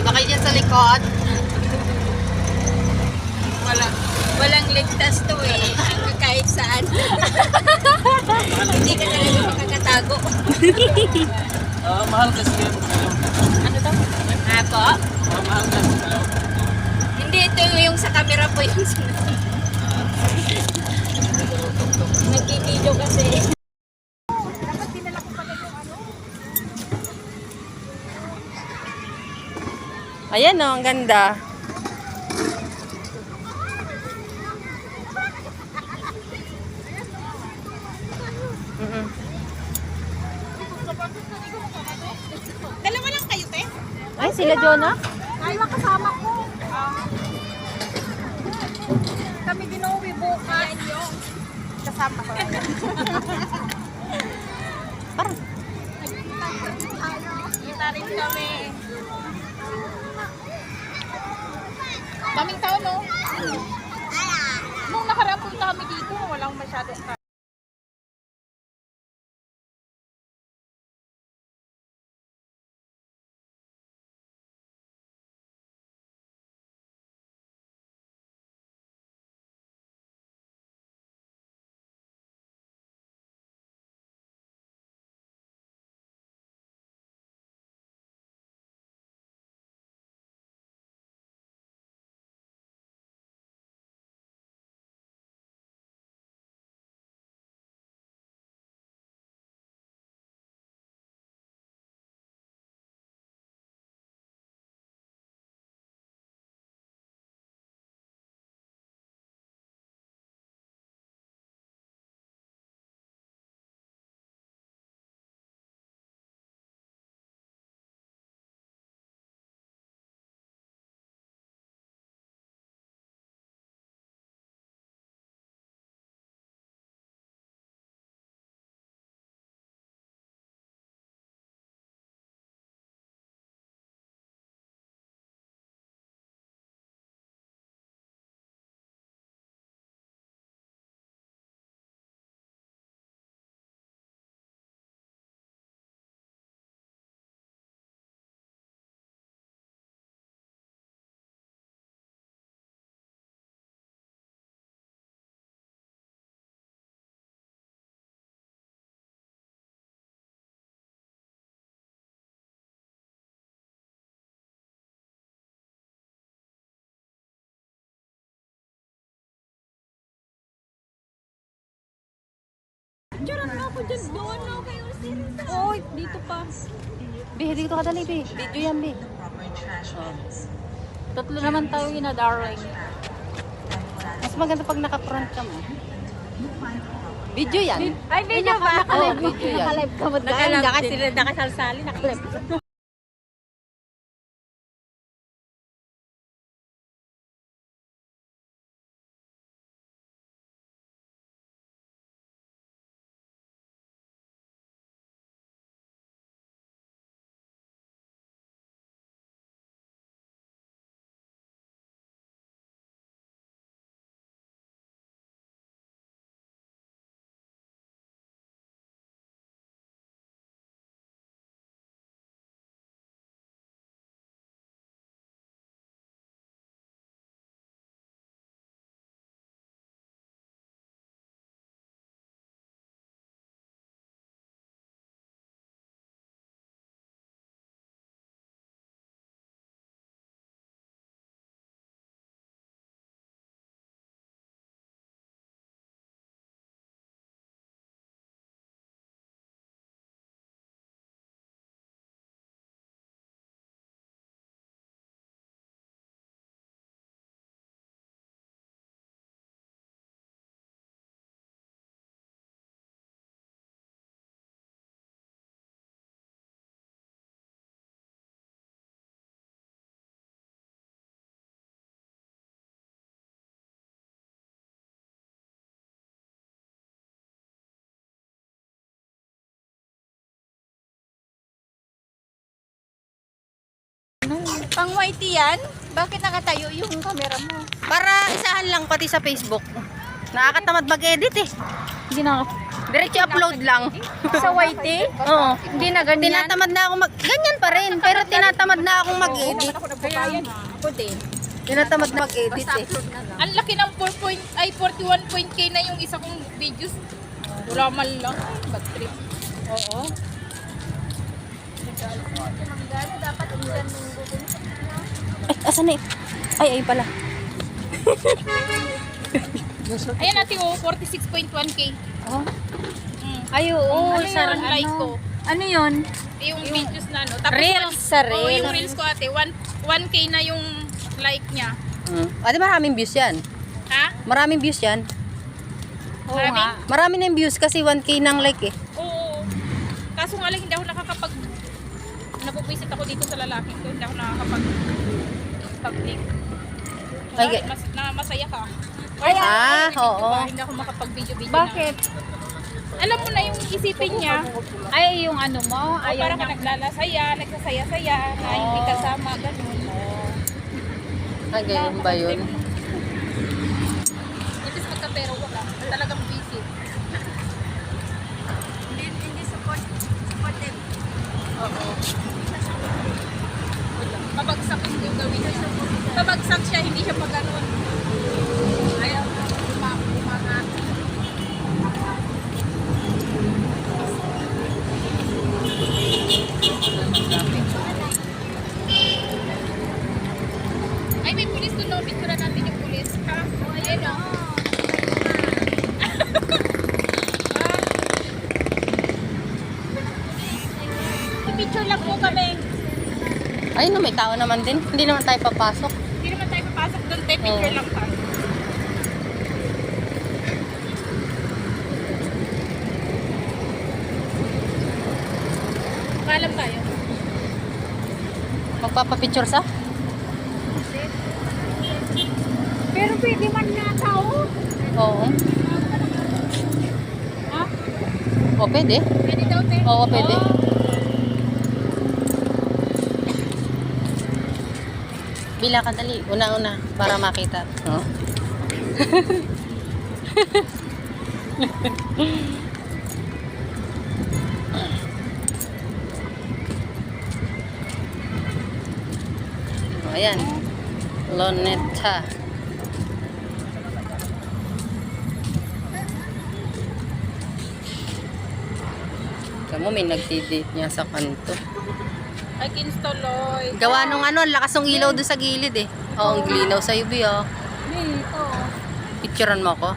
Sakay dyan sa likod. Walang ligtas to eh. Kahit saan. Hindi ka talaga makakatago. Mahal kasi yun. Ano to? Ako? Mahal kasi yun. Hindi, ito yung sa camera po yung nag-video kasi. Ayan o, ang ganda. Dalawa lang kayo, te? Ay, sila Jonah? Ayaw kasama ko. Kami ginuwi bukas. Kasama ko. Parang. Kita rin kami. Daming tao, no? Nung nakaraan punta kami dito, walang masyadong tao. Diyan ako dyan. Doon ako kayo. Oy, dito pa. Be, dito ka dali, be. Video yan, be. Tatlo naman tayo na darling. Mas maganda pag naka-front ka mo. Video yan. Ay, video ba? Oo, video yan. Nakalive ka mo. Nakasalsali. Nakalive. Pang YT yan? Bakit nakatayo yung camera mo? Para isahan lang pati sa Facebook. Nakakatamad mag-edit eh. Hindi na Diretso upload lang. Sa YT? Oo. Hindi na ganyan. Tinatamad na akong ganyan pa rin, pero tinatamad na akong mag-edit. Ako din. Tinatamad na mag-edit eh. Ang laki ng 41.k na yung isa kong videos. Wala man lang. Bad trip. Oo. Ay, asan na eh? Ay, pala. Ayan natin, 46.1k. Oh. Ay, oo, sarang like ko. Ano yun? Yung videos na, no? Tapos, Reels sa Oo, reels. yung reels ko ate. 1k na yung like niya. Ate, maraming views yan. Ha? Maraming views yan. Oo Marami? nga. Marami na yung views kasi 1K ng like eh. Oo. Kaso nga lang, hindi ako nakakapag... Napupwisit ako dito sa lalaki ko. Hindi ako nakakapag-click. Ay, Masaya ka. oo. Hindi ako makapag-video-video Bakit? Alam mo na yung isipin niya. Ay, yung ano mo? Ayaw Ayaw parang niya. naglalasaya, nagsasaya-saya, na hindi kasama, ganun. Ay, ganyan ba yun? Itis magka-pero wala. Talagang busy. Hindi supportive. Oo. Pabagsak yung gawin niya. Pabagsak siya, hindi siya pag-ganon. Ayaw, umangat. Ay, may pulis doon, no? Picture natin yung pulis. Ha? Ayun, no? Picture lang po kami. Ay, no, may tao naman din. Hindi naman tayo papasok. Hindi naman tayo papasok doon, te. Picture lang tayo. Paalam tayo. Magpapapicture sa? Pero pwede man na tao. Oo. Ha? O, pwede. Pwede daw, te. Oo, pwede. Bila ka dali. Una-una para makita. Oh. Oh, ayan. Loneta. Kamu may nagdi-date niya sa kanto. Ay, kinstoloy. Gawa nung ano, ang lakas ng ilaw doon sa gilid eh. Oo, ang glinaw sa UV oh. Dito. Picturean mo ako.